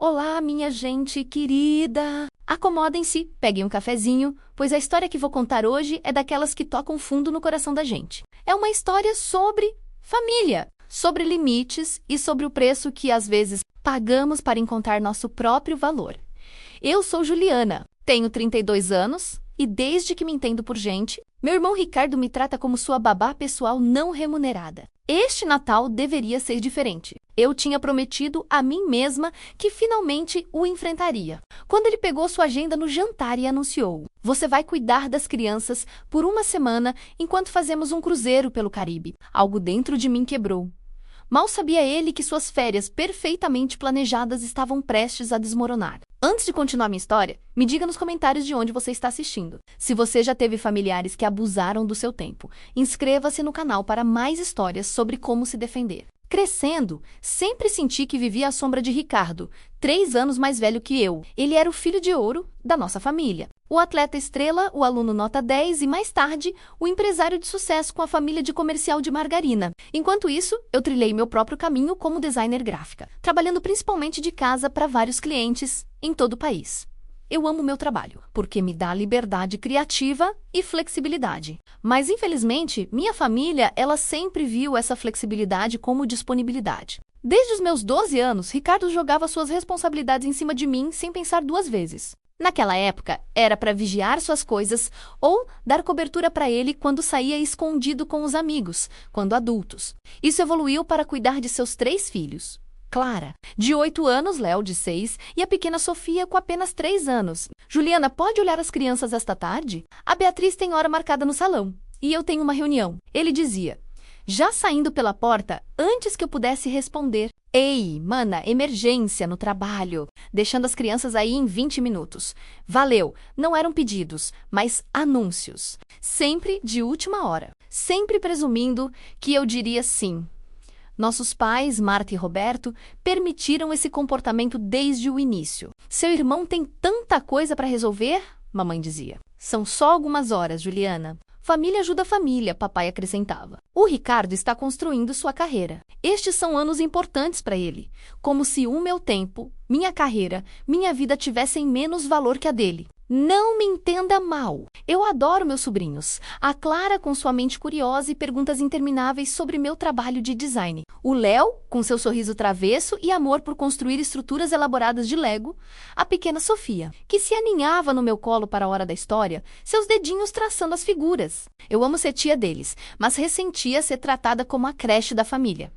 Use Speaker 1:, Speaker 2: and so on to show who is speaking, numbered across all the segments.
Speaker 1: Olá, minha gente querida! Acomodem-se, peguem um cafezinho, pois a história que vou contar hoje é daquelas que tocam fundo no coração da gente. É uma história sobre família, sobre limites e sobre o preço que às vezes pagamos para encontrar nosso próprio valor. Eu sou Juliana, tenho 32 anos e desde que me entendo por gente, meu irmão Ricardo me trata como sua babá pessoal não remunerada. Este Natal deveria ser diferente. Eu tinha prometido a mim mesma que finalmente o enfrentaria. Quando ele pegou sua agenda no jantar e anunciou: "Você vai cuidar das crianças por uma semana enquanto fazemos um cruzeiro pelo Caribe." Algo dentro de mim quebrou. Mal sabia ele que suas férias perfeitamente planejadas estavam prestes a desmoronar. Antes de continuar minha história, me diga nos comentários de onde você está assistindo. Se você já teve familiares que abusaram do seu tempo, inscreva-se no canal para mais histórias sobre como se defender. Crescendo, sempre senti que vivia à sombra de Ricardo, 3 anos mais velho que eu. Ele era o filho de ouro da nossa família. O atleta estrela, o aluno nota 10 e, mais tarde, o empresário de sucesso com a família de comercial de margarina. Enquanto isso, eu trilhei meu próprio caminho como designer gráfica, trabalhando principalmente de casa para vários clientes em todo o país. Eu amo meu trabalho, porque me dá liberdade criativa e flexibilidade. Mas, infelizmente, minha família, ela sempre viu essa flexibilidade como disponibilidade. Desde os meus 12 anos, Ricardo jogava suas responsabilidades em cima de mim sem pensar 2 vezes. Naquela época, era para vigiar suas coisas ou dar cobertura para ele quando saía escondido com os amigos, quando adultos. Isso evoluiu para cuidar de seus 3 filhos. Clara, de 8 anos, Léo, de 6, e a pequena Sofia, com apenas 3 anos. Juliana, pode olhar as crianças esta tarde? A Beatriz tem hora marcada no salão, e eu tenho uma reunião. Ele dizia, já saindo pela porta, antes que eu pudesse responder. Ei, mana, emergência no trabalho. Deixando as crianças aí em 20 minutos. Valeu, não eram pedidos, mas anúncios. Sempre de última hora. Sempre presumindo que eu diria sim. Nossos pais, Marta e Roberto, permitiram esse comportamento desde o início. Seu irmão tem tanta coisa para resolver, mamãe dizia. São só algumas horas, Juliana. Família ajuda a família, papai acrescentava. O Ricardo está construindo sua carreira. Estes são anos importantes para ele, como se o meu tempo, minha carreira, minha vida tivessem menos valor que a dele. Não me entenda mal. Eu adoro meus sobrinhos. A Clara com sua mente curiosa e perguntas intermináveis sobre meu trabalho de design. O Léo com seu sorriso travesso e amor por construir estruturas elaboradas de Lego. A pequena Sofia, que se aninhava no meu colo para a hora da história, seus dedinhos traçando as figuras. Eu amo ser tia deles, mas ressentia ser tratada como a creche da família.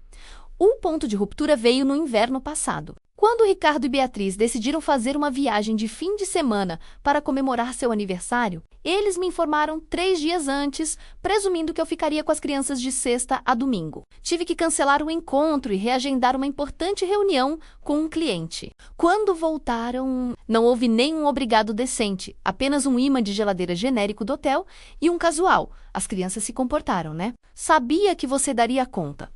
Speaker 1: O ponto de ruptura veio no inverno passado. Quando Ricardo e Beatriz decidiram fazer uma viagem de fim de semana para comemorar seu aniversário, eles me informaram 3 dias antes, presumindo que eu ficaria com as crianças de sexta a domingo. Tive que cancelar o encontro e reagendar uma importante reunião com um cliente. Quando voltaram, não houve nenhum obrigado decente, apenas um imã de geladeira genérico do hotel e um casual. As crianças se comportaram, né? Sabia que você daria conta.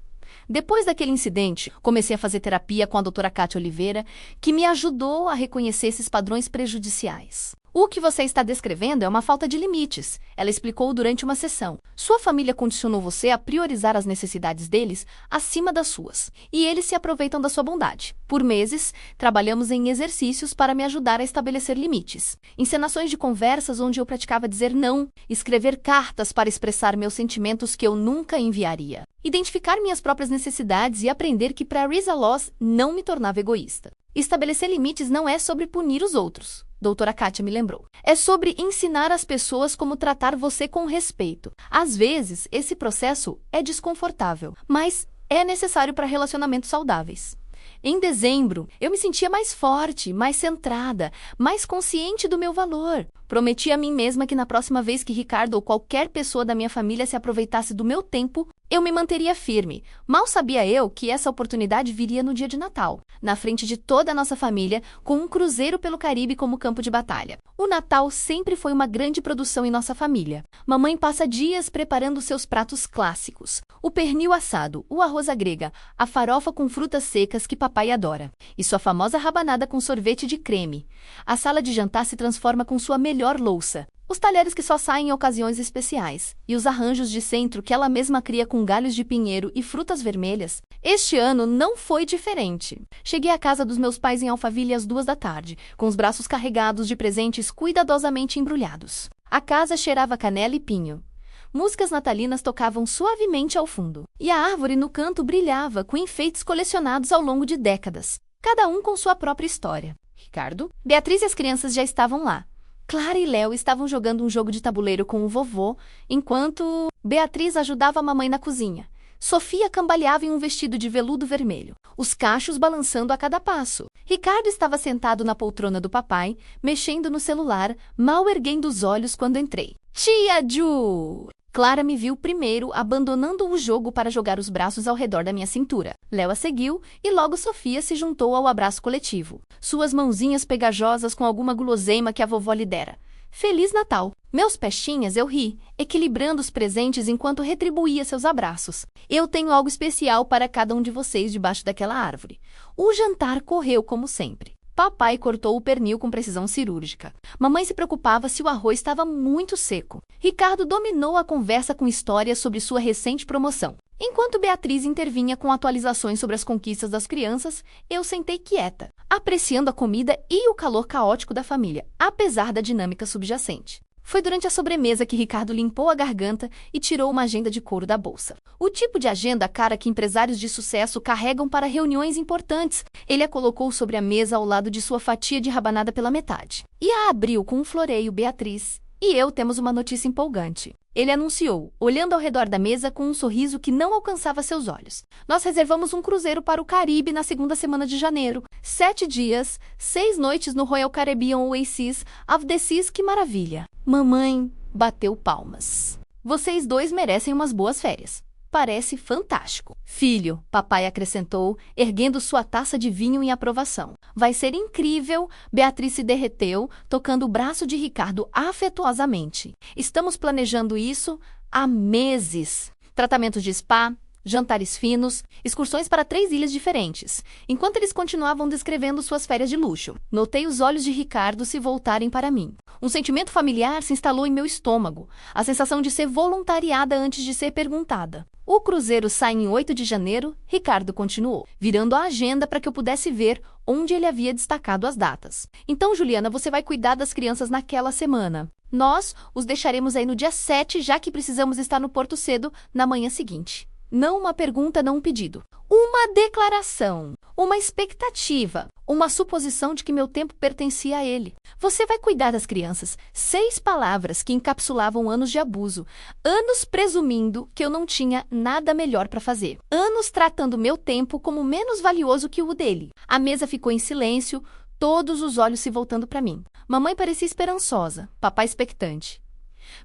Speaker 1: Depois daquele incidente, comecei a fazer terapia com a doutora Kátia Oliveira, que me ajudou a reconhecer esses padrões prejudiciais. O que você está descrevendo é uma falta de limites, ela explicou durante uma sessão. Sua família condicionou você a priorizar as necessidades deles acima das suas, e eles se aproveitam da sua bondade. Por meses, trabalhamos em exercícios para me ajudar a estabelecer limites. Encenações de conversas onde eu praticava dizer não, escrever cartas para expressar meus sentimentos que eu nunca enviaria. Identificar minhas próprias necessidades e aprender que Praise a Loss não me tornava egoísta. Estabelecer limites não é sobre punir os outros, doutora Kátia me lembrou. É sobre ensinar as pessoas como tratar você com respeito. Às vezes, esse processo é desconfortável, mas é necessário para relacionamentos saudáveis. Em dezembro, eu me sentia mais forte, mais centrada, mais consciente do meu valor. Prometi a mim mesma que na próxima vez que Ricardo ou qualquer pessoa da minha família se aproveitasse do meu tempo, eu me manteria firme. Mal sabia eu que essa oportunidade viria no dia de Natal, na frente de toda a nossa família, com um cruzeiro pelo Caribe como campo de batalha. O Natal sempre foi uma grande produção em nossa família. Mamãe passa dias preparando seus pratos clássicos. O pernil assado, o arroz à grega, a farofa com frutas secas que papai adora, e sua famosa rabanada com sorvete de creme. A sala de jantar se transforma com sua melhor louça. os talheres que só saem em ocasiões especiais, e os arranjos de centro que ela mesma cria com galhos de pinheiro e frutas vermelhas. Este ano não foi diferente. Cheguei à casa dos meus pais em Alphaville às 2 da tarde, com os braços carregados de presentes cuidadosamente embrulhados. A casa cheirava canela e pinho. Músicas natalinas tocavam suavemente ao fundo, e a árvore no canto brilhava com enfeites colecionados ao longo de décadas, cada um com sua própria história. Ricardo, Beatriz e as crianças já estavam lá. Clara e Léo estavam jogando um jogo de tabuleiro com o vovô, enquanto Beatriz ajudava a mamãe na cozinha. Sofia cambaleava em um vestido de veludo vermelho, os cachos balançando a cada passo. Ricardo estava sentado na poltrona do papai, mexendo no celular, mal erguendo os olhos quando entrei. Tia Ju! Clara me viu primeiro, abandonando o jogo para jogar os braços ao redor da minha cintura. Léo a seguiu e logo Sofia se juntou ao abraço coletivo, suas mãozinhas pegajosas com alguma guloseima que a vovó lhe dera. Feliz Natal! Meus pestinhas, eu ri, equilibrando os presentes enquanto retribuía seus abraços. Eu tenho algo especial para cada um de vocês debaixo daquela árvore. O jantar correu como sempre. Papai cortou o pernil com precisão cirúrgica. Mamãe se preocupava se o arroz estava muito seco. Ricardo dominou a conversa com histórias sobre sua recente promoção. Enquanto Beatriz intervinha com atualizações sobre as conquistas das crianças, eu sentei quieta, apreciando a comida e o calor caótico da família, apesar da dinâmica subjacente. Foi durante a sobremesa que Ricardo limpou a garganta e tirou uma agenda de couro da bolsa. O tipo de agenda cara que empresários de sucesso carregam para reuniões importantes. Ele a colocou sobre a mesa ao lado de sua fatia de rabanada pela metade. E a abriu com um floreio. Beatriz e eu temos uma notícia empolgante. Ele anunciou, olhando ao redor da mesa com um sorriso que não alcançava seus olhos. Nós reservamos um cruzeiro para o Caribe na segunda semana de janeiro. 7 dias, 6 noites no Royal Caribbean Oasis of the Seas. Que maravilha! Mamãe bateu palmas. Vocês dois merecem umas boas férias. Parece fantástico. Filho, papai acrescentou, erguendo sua taça de vinho em aprovação. Vai ser incrível. Beatriz se derreteu, tocando o braço de Ricardo afetuosamente. Estamos planejando isso há meses. Tratamentos de spa, jantares finos, excursões para 3 ilhas diferentes. Enquanto eles continuavam descrevendo suas férias de luxo, notei os olhos de Ricardo se voltarem para mim. Um sentimento familiar se instalou em meu estômago, a sensação de ser voluntariada antes de ser perguntada. O cruzeiro sai em 8 de janeiro, Ricardo continuou, virando a agenda para que eu pudesse ver onde ele havia destacado as datas. Então, Juliana, você vai cuidar das crianças naquela semana. Nós os deixaremos aí no dia 7, já que precisamos estar no porto cedo na manhã seguinte. Não uma pergunta, não um pedido. Uma declaração, uma expectativa, uma suposição de que meu tempo pertencia a ele. Você vai cuidar das crianças. 6 palavras que encapsulavam anos de abuso. Anos presumindo que eu não tinha nada melhor para fazer. Anos tratando meu tempo como menos valioso que o dele. A mesa ficou em silêncio, todos os olhos se voltando para mim. Mamãe parecia esperançosa, papai expectante.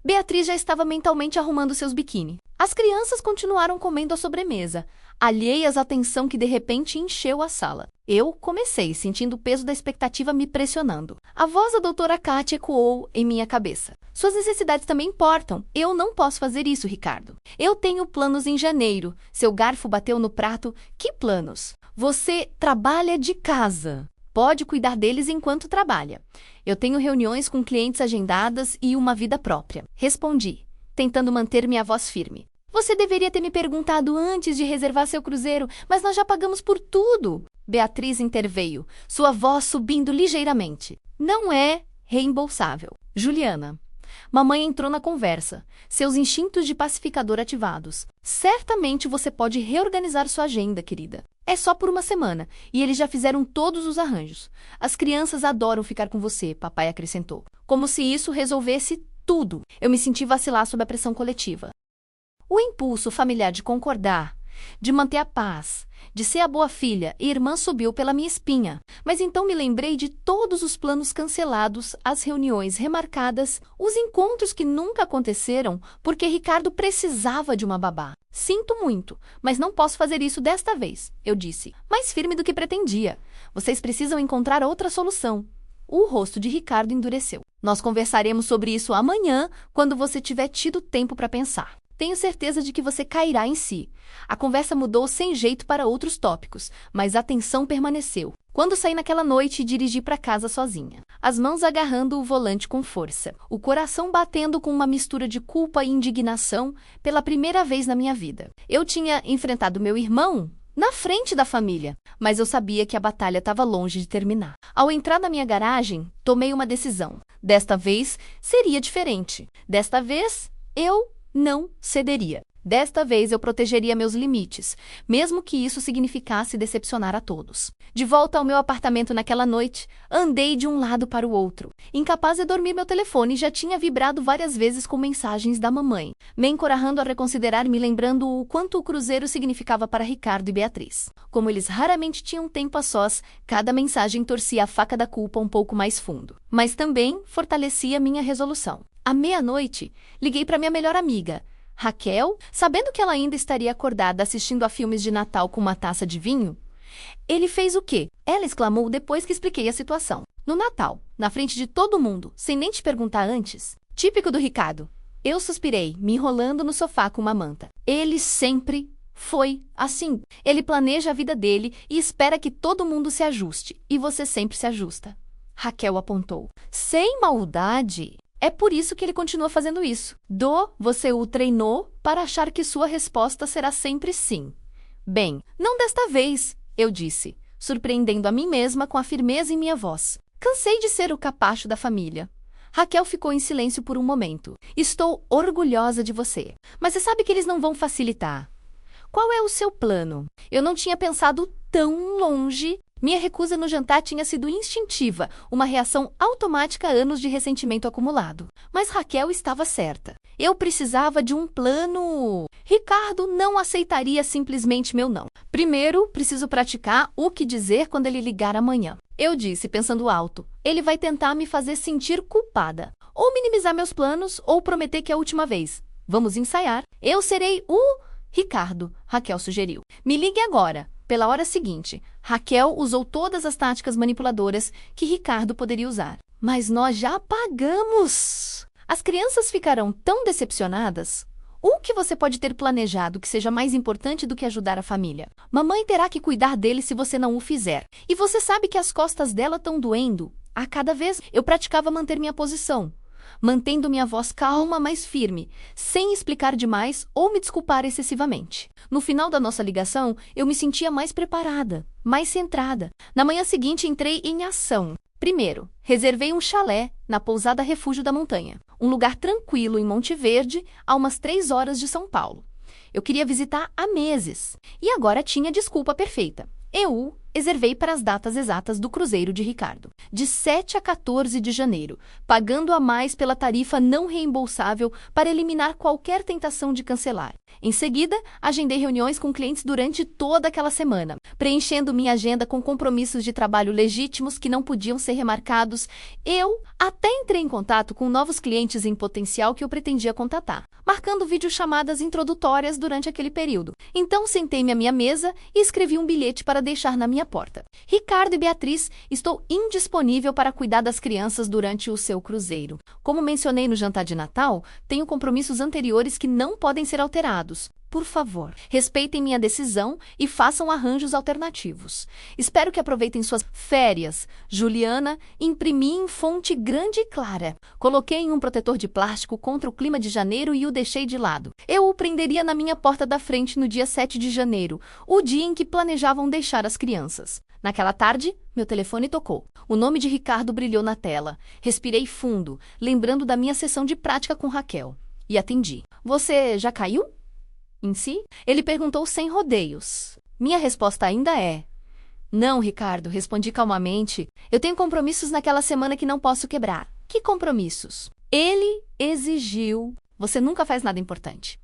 Speaker 1: Beatriz já estava mentalmente arrumando seus biquíni. As crianças continuaram comendo a sobremesa, alheias à tensão que de repente encheu a sala. Eu comecei, sentindo o peso da expectativa me pressionando. A voz da doutora Katia ecoou em minha cabeça. Suas necessidades também importam. Eu não posso fazer isso, Ricardo. Eu tenho planos em janeiro. Seu garfo bateu no prato. Que planos? Você trabalha de casa. Pode cuidar deles enquanto trabalha. Eu tenho reuniões com clientes agendadas e uma vida própria. Respondi, tentando manter minha voz firme. Você deveria ter me perguntado antes de reservar seu cruzeiro, mas nós já pagamos por tudo. Beatriz interveio, sua voz subindo ligeiramente. Não é reembolsável. Juliana. Mamãe entrou na conversa, seus instintos de pacificador ativados. Certamente você pode reorganizar sua agenda, querida. É só por uma semana, e eles já fizeram todos os arranjos. As crianças adoram ficar com você, papai acrescentou. Como se isso resolvesse tudo. Eu me senti vacilar sob a pressão coletiva. O impulso familiar de concordar, de manter a paz, de ser a boa filha e irmã subiu pela minha espinha. Mas então me lembrei de todos os planos cancelados, as reuniões remarcadas, os encontros que nunca aconteceram porque Ricardo precisava de uma babá. Sinto muito, mas não posso fazer isso desta vez, eu disse, mais firme do que pretendia. Vocês precisam encontrar outra solução. O rosto de Ricardo endureceu. Nós conversaremos sobre isso amanhã, quando você tiver tido tempo para pensar. Tenho certeza de que você cairá em si. A conversa mudou sem jeito para outros tópicos, mas a tensão permaneceu. Quando saí naquela noite e dirigi para casa sozinha. as mãos agarrando o volante com força, o coração batendo com uma mistura de culpa e indignação pela primeira vez na minha vida. Eu tinha enfrentado meu irmão na frente da família, mas eu sabia que a batalha estava longe de terminar. Ao entrar na minha garagem, tomei uma decisão. Desta vez, seria diferente. Desta vez, eu não cederia. Desta vez eu protegeria meus limites, mesmo que isso significasse decepcionar a todos. De volta ao meu apartamento naquela noite, andei de um lado para o outro. Incapaz de dormir, meu telefone já tinha vibrado várias vezes com mensagens da mamãe, me encorajando a reconsiderar, me lembrando o quanto o cruzeiro significava para Ricardo e Beatriz. Como eles raramente tinham tempo a sós, cada mensagem torcia a faca da culpa um pouco mais fundo. Mas também fortalecia minha resolução. À meia-noite, liguei para minha melhor amiga, Raquel, sabendo que ela ainda estaria acordada assistindo a filmes de Natal com uma taça de vinho. Ele fez o quê? Ela exclamou depois que expliquei a situação. No Natal, na frente de todo mundo, sem nem te perguntar antes. Típico do Ricardo. Eu suspirei, me enrolando no sofá com uma manta. Ele sempre foi assim. Ele planeja a vida dele e espera que todo mundo se ajuste. E você sempre se ajusta. Raquel apontou. Sem maldade. É por isso que ele continua fazendo isso. Você o treinou para achar que sua resposta será sempre sim. Bem, não desta vez, eu disse, surpreendendo a mim mesma com a firmeza em minha voz. Cansei de ser o capacho da família. Raquel ficou em silêncio por um momento. Estou orgulhosa de você. Mas você sabe que eles não vão facilitar. Qual é o seu plano? Eu não tinha pensado tão longe. Minha recusa no jantar tinha sido instintiva, uma reação automática a anos de ressentimento acumulado. Mas Raquel estava certa. Eu precisava de um plano. Ricardo não aceitaria simplesmente meu não. Primeiro, preciso praticar o que dizer quando ele ligar amanhã. Eu disse, pensando alto. Ele vai tentar me fazer sentir culpada. Ou minimizar meus planos, ou prometer que é a última vez. Vamos ensaiar. Eu serei o Ricardo, Raquel sugeriu. Me ligue agora. Pela hora seguinte, Raquel usou todas as táticas manipuladoras que Ricardo poderia usar. Mas nós já pagamos! As crianças ficarão tão decepcionadas. O que você pode ter planejado que seja mais importante do que ajudar a família? Mamãe terá que cuidar dele se você não o fizer. E você sabe que as costas dela estão doendo. A cada vez eu praticava manter minha posição, mantendo minha voz calma, mas firme, sem explicar demais ou me desculpar excessivamente. No final da nossa ligação, eu me sentia mais preparada, mais centrada. Na manhã seguinte, entrei em ação. Primeiro, reservei um chalé na pousada Refúgio da Montanha, um lugar tranquilo em Monte Verde, a umas 3 horas de São Paulo. Eu queria visitar há meses, e agora tinha desculpa perfeita. Eu reservei para as datas exatas do cruzeiro de Ricardo, de 7 a 14 de janeiro, pagando a mais pela tarifa não reembolsável para eliminar qualquer tentação de cancelar. Em seguida, agendei reuniões com clientes durante toda aquela semana, preenchendo minha agenda com compromissos de trabalho legítimos que não podiam ser remarcados. Eu até entrei em contato com novos clientes em potencial que eu pretendia contatar, marcando videochamadas introdutórias durante aquele período. Então, sentei-me à minha mesa e escrevi um bilhete para deixar na minha porta. Ricardo e Beatriz, estou indisponível para cuidar das crianças durante o seu cruzeiro. Como mencionei no jantar de Natal, tenho compromissos anteriores que não podem ser alterados. Por favor, respeitem minha decisão e façam arranjos alternativos. Espero que aproveitem suas férias. Juliana, imprimi em fonte grande e clara. Coloquei em um protetor de plástico contra o clima de janeiro e o deixei de lado. Eu o prenderia na minha porta da frente no dia 7 de janeiro, o dia em que planejavam deixar as crianças. Naquela tarde, meu telefone tocou. O nome de Ricardo brilhou na tela. Respirei fundo, lembrando da minha sessão de prática com Raquel. E atendi. Você já caiu? Em si? Ele perguntou sem rodeios. Minha resposta ainda é: não, Ricardo, respondi calmamente. Eu tenho compromissos naquela semana que não posso quebrar. Que compromissos? Ele exigiu. Você nunca faz nada importante.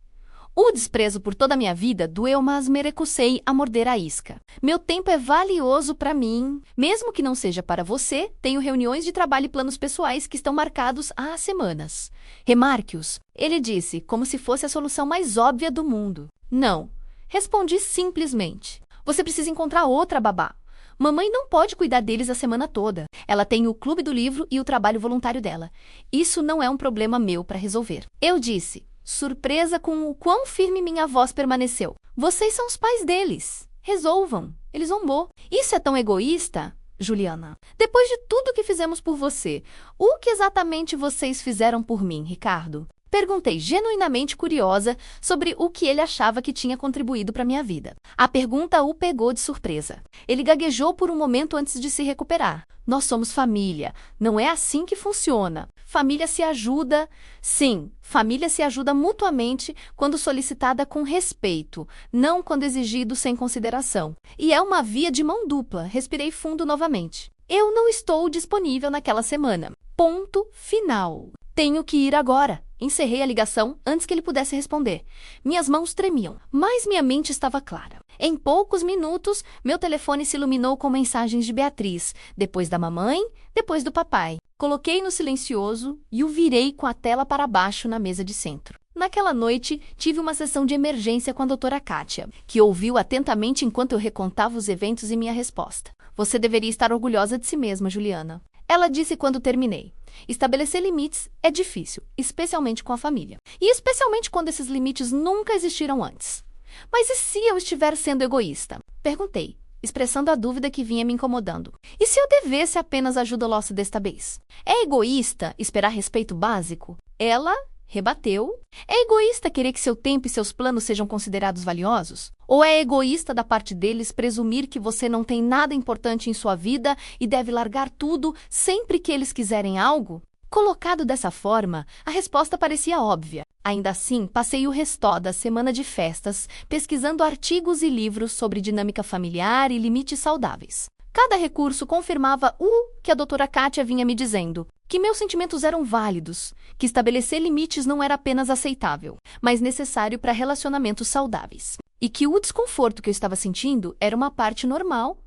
Speaker 1: O desprezo por toda a minha vida doeu, mas me recusei a morder a isca. Meu tempo é valioso para mim. Mesmo que não seja para você, tenho reuniões de trabalho e planos pessoais que estão marcados há semanas. Remarque-os. Ele disse, como se fosse a solução mais óbvia do mundo. Não. Respondi simplesmente. Você precisa encontrar outra babá. Mamãe não pode cuidar deles a semana toda. Ela tem o clube do livro e o trabalho voluntário dela. Isso não é um problema meu para resolver. Eu disse, surpresa com o quão firme minha voz permaneceu. Vocês são os pais deles. Resolvam. Ele zombou. Isso é tão egoísta? Juliana. Depois de tudo que fizemos por você, o que exatamente vocês fizeram por mim, Ricardo? Perguntei, genuinamente curiosa sobre o que ele achava que tinha contribuído para minha vida. A pergunta o pegou de surpresa. Ele gaguejou por um momento antes de se recuperar. Nós somos família. Não é assim que funciona. Família se ajuda. Sim, família se ajuda mutuamente quando solicitada com respeito, não quando exigido sem consideração. E é uma via de mão dupla. Respirei fundo novamente. Eu não estou disponível naquela semana. Ponto final. Tenho que ir agora. Encerrei a ligação antes que ele pudesse responder. Minhas mãos tremiam, mas minha mente estava clara. Em poucos minutos, meu telefone se iluminou com mensagens de Beatriz, depois da mamãe, depois do papai. Coloquei no silencioso e o virei com a tela para baixo na mesa de centro. Naquela noite, tive uma sessão de emergência com a doutora Kátia, que ouviu atentamente enquanto eu recontava os eventos e minha resposta. Você deveria estar orgulhosa de si mesma, Juliana. Ela disse quando terminei. Estabelecer limites é difícil, especialmente com a família. E especialmente quando esses limites nunca existiram antes. Mas e se eu estiver sendo egoísta? Perguntei, expressando a dúvida que vinha me incomodando. E se eu devesse apenas ajuda loss desta vez? É egoísta esperar respeito básico? Ela rebateu. É egoísta querer que seu tempo e seus planos sejam considerados valiosos? Ou é egoísta da parte deles presumir que você não tem nada importante em sua vida e deve largar tudo sempre que eles quiserem algo? Colocado dessa forma, a resposta parecia óbvia. Ainda assim, passei o resto da semana de festas pesquisando artigos e livros sobre dinâmica familiar e limites saudáveis. Cada recurso confirmava o que a doutora Kátia vinha me dizendo, que meus sentimentos eram válidos, que estabelecer limites não era apenas aceitável, mas necessário para relacionamentos saudáveis, e que o desconforto que eu estava sentindo era uma parte normal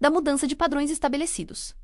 Speaker 1: da mudança de padrões estabelecidos.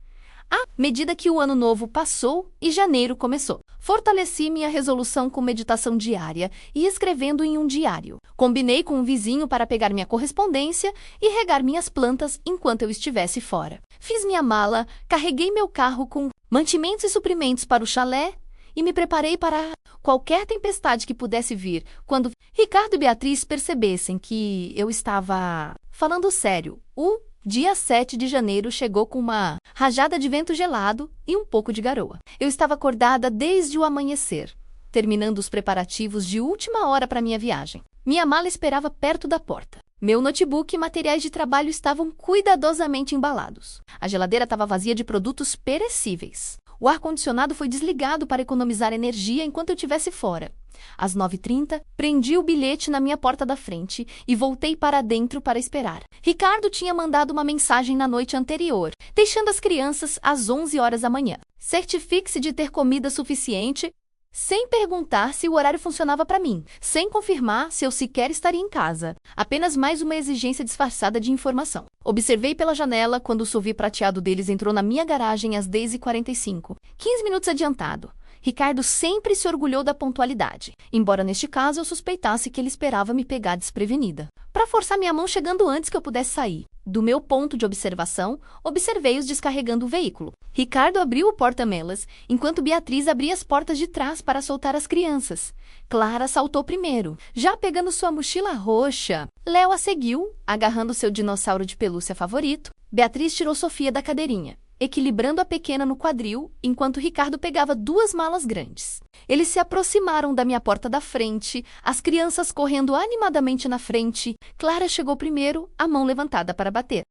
Speaker 1: À medida que o ano novo passou e janeiro começou, fortaleci minha resolução com meditação diária e escrevendo em um diário. Combinei com um vizinho para pegar minha correspondência e regar minhas plantas enquanto eu estivesse fora. Fiz minha mala, carreguei meu carro com mantimentos e suprimentos para o chalé e me preparei para qualquer tempestade que pudesse vir quando Ricardo e Beatriz percebessem que eu estava falando sério. O dia 7 de janeiro chegou com uma rajada de vento gelado e um pouco de garoa. Eu estava acordada desde o amanhecer, terminando os preparativos de última hora para minha viagem. Minha mala esperava perto da porta. Meu notebook e materiais de trabalho estavam cuidadosamente embalados. A geladeira estava vazia de produtos perecíveis. O ar-condicionado foi desligado para economizar energia enquanto eu estivesse fora. Às 9h30, prendi o bilhete na minha porta da frente e voltei para dentro para esperar. Ricardo tinha mandado uma mensagem na noite anterior, deixando as crianças às 11 horas da manhã. Certifique-se de ter comida suficiente, sem perguntar se o horário funcionava para mim, sem confirmar se eu sequer estaria em casa. Apenas mais uma exigência disfarçada de informação. Observei pela janela quando o SUV prateado deles entrou na minha garagem às 10h45, 15 minutos adiantado. Ricardo sempre se orgulhou da pontualidade, embora neste caso eu suspeitasse que ele esperava me pegar desprevenida, para forçar minha mão chegando antes que eu pudesse sair. Do meu ponto de observação, observei-os descarregando o veículo. Ricardo abriu o porta-malas, enquanto Beatriz abria as portas de trás para soltar as crianças. Clara saltou primeiro, já pegando sua mochila roxa. Léo a seguiu, agarrando seu dinossauro de pelúcia favorito. Beatriz tirou Sofia da cadeirinha, equilibrando a pequena no quadril, enquanto Ricardo pegava 2 malas grandes. Eles se aproximaram da minha porta da frente, as crianças correndo animadamente na frente. Clara chegou primeiro, a mão levantada para bater.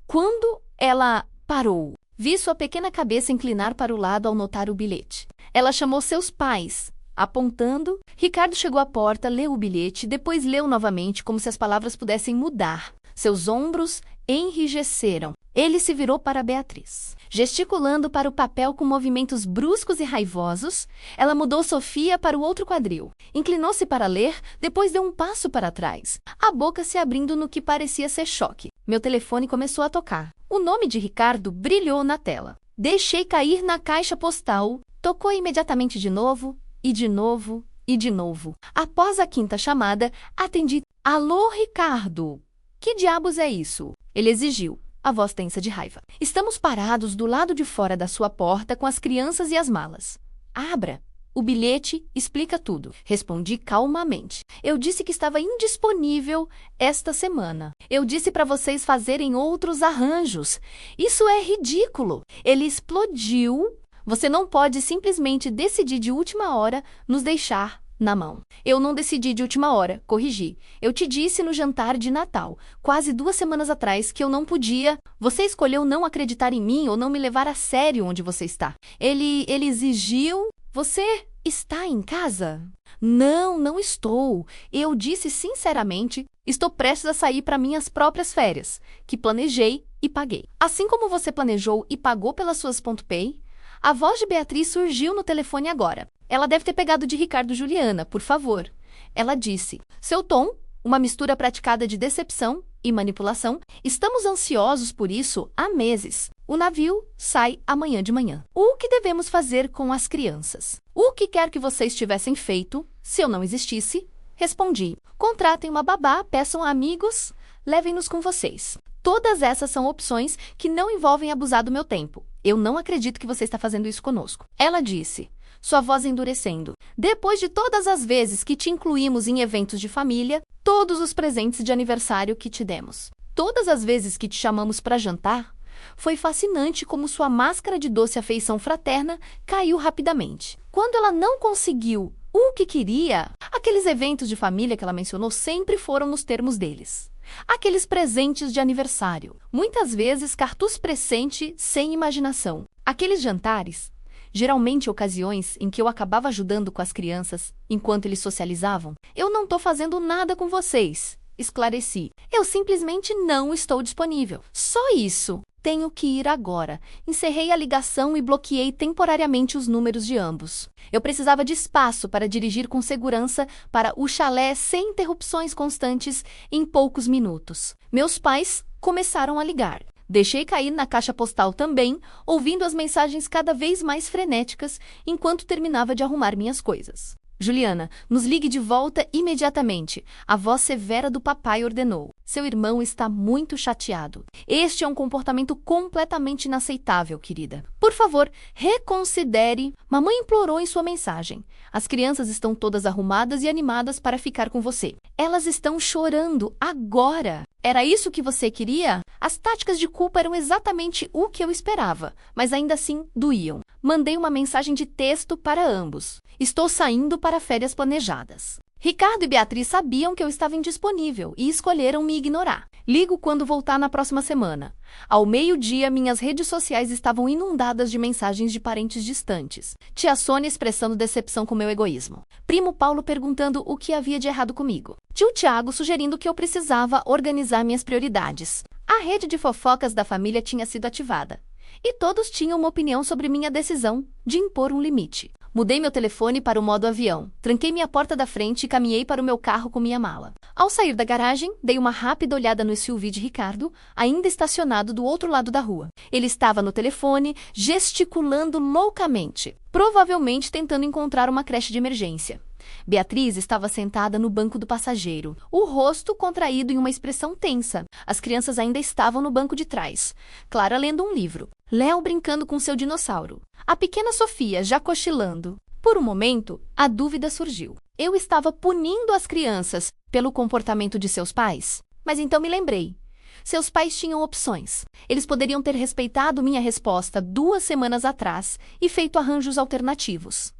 Speaker 1: Quando ela parou, vi sua pequena cabeça inclinar para o lado ao notar o bilhete. Ela chamou seus pais, apontando. Ricardo chegou à porta, leu o bilhete, depois leu novamente, como se as palavras pudessem mudar. Seus ombros enrijeceram. Ele se virou para Beatriz. Gesticulando para o papel com movimentos bruscos e raivosos, ela mudou Sofia para o outro quadril. Inclinou-se para ler, depois deu um passo para trás, a boca se abrindo no que parecia ser choque. Meu telefone começou a tocar. O nome de Ricardo brilhou na tela. Deixei cair na caixa postal. Tocou imediatamente de novo, e de novo, e de novo. Após a 5ª chamada, atendi. Alô, Ricardo! Que diabos é isso? Ele exigiu, a voz tensa de raiva. Estamos parados do lado de fora da sua porta com as crianças e as malas. Abra! O bilhete explica tudo. Respondi calmamente. Eu disse que estava indisponível esta semana. Eu disse para vocês fazerem outros arranjos. Isso é ridículo. Ele explodiu. Você não pode simplesmente decidir de última hora nos deixar na mão. Eu não decidi de última hora, corrigi. Eu te disse no jantar de Natal, quase 2 semanas atrás, que eu não podia. Você escolheu não acreditar em mim ou não me levar a sério onde você está. Ele exigiu. Você está em casa? Não, não estou. Eu disse sinceramente, estou prestes a sair para minhas próprias férias, que planejei e paguei. Assim como você planejou e pagou pelas suas PontoPay, a voz de Beatriz surgiu no telefone agora. Ela deve ter pegado de Ricardo Juliana, por favor. Ela disse, seu tom, uma mistura praticada de decepção e manipulação, estamos ansiosos por isso há meses. O navio sai amanhã de manhã. O que devemos fazer com as crianças? O que quer que vocês tivessem feito se eu não existisse? Respondi, contratem uma babá, peçam a amigos, levem-nos com vocês. Todas essas são opções que não envolvem abusar do meu tempo. Eu não acredito que você está fazendo isso conosco. Ela disse, sua voz endurecendo. Depois de todas as vezes que te incluímos em eventos de família, todos os presentes de aniversário que te demos, todas as vezes que te chamamos para jantar, foi fascinante como sua máscara de doce afeição fraterna caiu rapidamente. Quando ela não conseguiu o que queria, aqueles eventos de família que ela mencionou sempre foram nos termos deles. Aqueles presentes de aniversário, muitas vezes cartucho presente sem imaginação. Aqueles jantares, geralmente ocasiões em que eu acabava ajudando com as crianças enquanto eles socializavam. Eu não estou fazendo nada com vocês, esclareci. Eu simplesmente não estou disponível. Só isso. Tenho que ir agora. Encerrei a ligação e bloqueei temporariamente os números de ambos. Eu precisava de espaço para dirigir com segurança para o chalé sem interrupções constantes em poucos minutos. Meus pais começaram a ligar. Deixei cair na caixa postal também, ouvindo as mensagens cada vez mais frenéticas enquanto terminava de arrumar minhas coisas. Juliana, nos ligue de volta imediatamente. A voz severa do papai ordenou. Seu irmão está muito chateado. Este é um comportamento completamente inaceitável, querida. Por favor, reconsidere. Mamãe implorou em sua mensagem. As crianças estão todas arrumadas e animadas para ficar com você. Elas estão chorando agora. Era isso que você queria? As táticas de culpa eram exatamente o que eu esperava, mas ainda assim doíam. Mandei uma mensagem de texto para ambos. Estou saindo para férias planejadas. Ricardo e Beatriz sabiam que eu estava indisponível e escolheram me ignorar. Ligo quando voltar na próxima semana. Ao meio-dia, minhas redes sociais estavam inundadas de mensagens de parentes distantes. Tia Sônia expressando decepção com meu egoísmo. Primo Paulo perguntando o que havia de errado comigo. Tio Tiago sugerindo que eu precisava organizar minhas prioridades. A rede de fofocas da família tinha sido ativada. E todos tinham uma opinião sobre minha decisão de impor um limite. Mudei meu telefone para o modo avião, tranquei minha porta da frente e caminhei para o meu carro com minha mala. Ao sair da garagem, dei uma rápida olhada no SUV de Ricardo, ainda estacionado do outro lado da rua. Ele estava no telefone, gesticulando loucamente, provavelmente tentando encontrar uma creche de emergência. Beatriz estava sentada no banco do passageiro, o rosto contraído em uma expressão tensa. As crianças ainda estavam no banco de trás. Clara lendo um livro. Léo brincando com seu dinossauro. A pequena Sofia já cochilando. Por um momento, a dúvida surgiu. Eu estava punindo as crianças pelo comportamento de seus pais? Mas então me lembrei. Seus pais tinham opções. Eles poderiam ter respeitado minha resposta 2 semanas atrás e feito arranjos alternativos.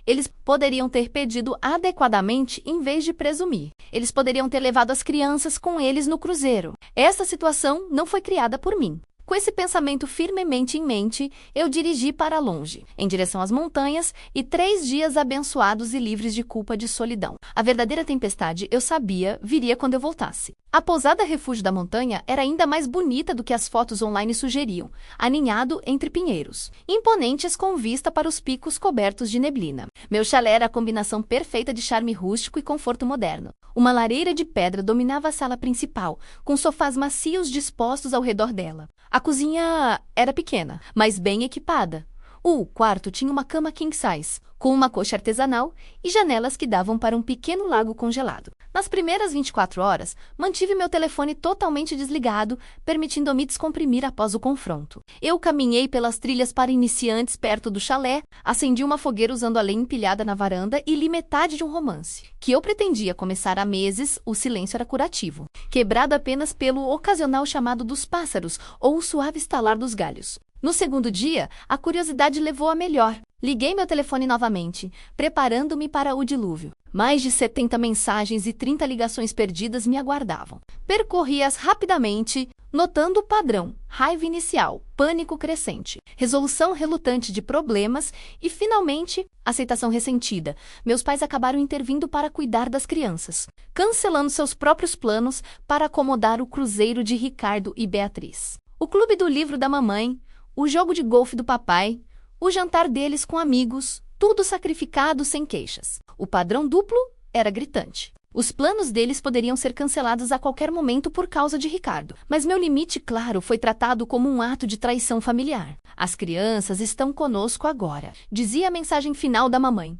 Speaker 1: Eles poderiam ter pedido adequadamente em vez de presumir. Eles poderiam ter levado as crianças com eles no cruzeiro. Essa situação não foi criada por mim. Com esse pensamento firmemente em mente, eu dirigi para longe, em direção às montanhas, e 3 dias abençoados e livres de culpa de solidão. A verdadeira tempestade, eu sabia, viria quando eu voltasse. A pousada refúgio da montanha era ainda mais bonita do que as fotos online sugeriam, aninhado entre pinheiros, imponentes com vista para os picos cobertos de neblina. Meu chalé era a combinação perfeita de charme rústico e conforto moderno. Uma lareira de pedra dominava a sala principal, com sofás macios dispostos ao redor dela. A cozinha era pequena, mas bem equipada. O quarto tinha uma cama king size, com uma coxa artesanal e janelas que davam para um pequeno lago congelado. Nas primeiras 24 horas, mantive meu telefone totalmente desligado, permitindo-me descomprimir após o confronto. Eu caminhei pelas trilhas para iniciantes perto do chalé, acendi uma fogueira usando a lenha empilhada na varanda e li metade de um romance, que eu pretendia começar há meses. O silêncio era curativo, quebrado apenas pelo ocasional chamado dos pássaros ou o suave estalar dos galhos. No segundo dia, a curiosidade levou a melhor. Liguei meu telefone novamente, preparando-me para o dilúvio. Mais de 70 mensagens e 30 ligações perdidas me aguardavam. Percorri-as rapidamente, notando o padrão: raiva inicial, pânico crescente, resolução relutante de problemas e, finalmente, aceitação ressentida. Meus pais acabaram intervindo para cuidar das crianças, cancelando seus próprios planos para acomodar o cruzeiro de Ricardo e Beatriz, o clube do livro da mamãe, o jogo de golfe do papai, o jantar deles com amigos, tudo sacrificado sem queixas. O padrão duplo era gritante. Os planos deles poderiam ser cancelados a qualquer momento por causa de Ricardo, mas meu limite, claro, foi tratado como um ato de traição familiar. As crianças estão conosco agora, dizia a mensagem final da mamãe.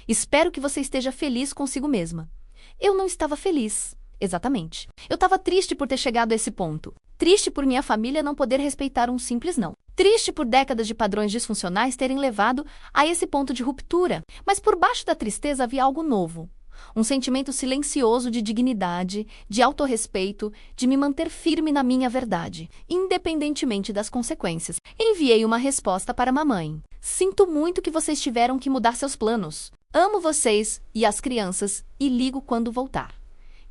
Speaker 1: Espero que você esteja feliz consigo mesma. Eu não estava feliz. Exatamente. Eu estava triste por ter chegado a esse ponto. Triste por minha família não poder respeitar um simples não. Triste por décadas de padrões disfuncionais terem levado a esse ponto de ruptura. Mas por baixo da tristeza havia algo novo. Um sentimento silencioso de dignidade, de autorrespeito, de me manter firme na minha verdade, independentemente das consequências. Enviei uma resposta para a mamãe. Sinto muito que vocês tiveram que mudar seus planos. Amo vocês e as crianças e ligo quando voltar.